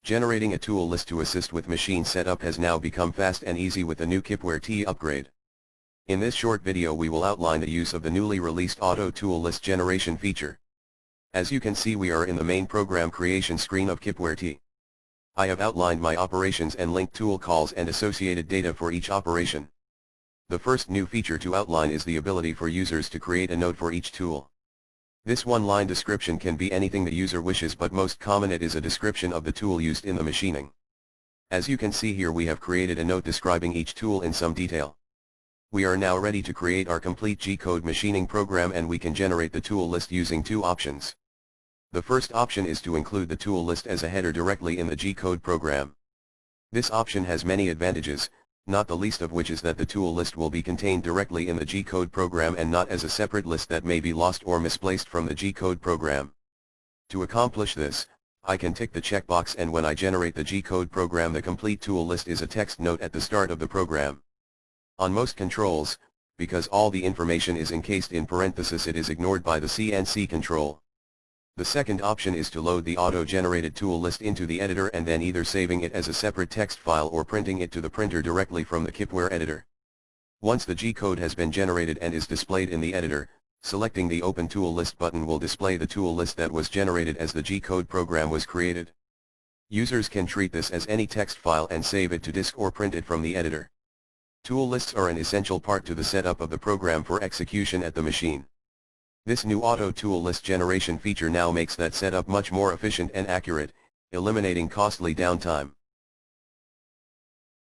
Generating a tool list to assist with machine setup has now become fast and easy with the new KipwareT upgrade. In this short video we will outline the use of the newly released auto tool list generation feature. As you can see, we are in the main program creation screen of KipwareT. I have outlined my operations and linked tool calls and associated data for each operation. The first new feature to outline is the ability for users to create a note for each tool. This one-line description can be anything the user wishes, but most common it is a description of the tool used in the machining. As you can see here, we have created a note describing each tool in some detail. We are now ready to create our complete G-code machining program, and we can generate the tool list using two options. The first option is to include the tool list as a header directly in the G-code program. This option has many advantages, not the least of which is that the tool list will be contained directly in the G-code program and not as a separate list that may be lost or misplaced from the G-code program. To accomplish this, I can tick the checkbox, and when I generate the G-code program, the complete tool list is a text note at the start of the program. On most controls, because all the information is encased in parentheses, it is ignored by the CNC control. The second option is to load the auto-generated tool list into the editor and then either saving it as a separate text file or printing it to the printer directly from the Kipware editor. Once the G-code has been generated and is displayed in the editor, selecting the Open Tool List button will display the tool list that was generated as the G-code program was created. Users can treat this as any text file and save it to disk or print it from the editor. Tool lists are an essential part to the setup of the program for execution at the machine. This new auto tool list generation feature now makes that setup much more efficient and accurate, eliminating costly downtime.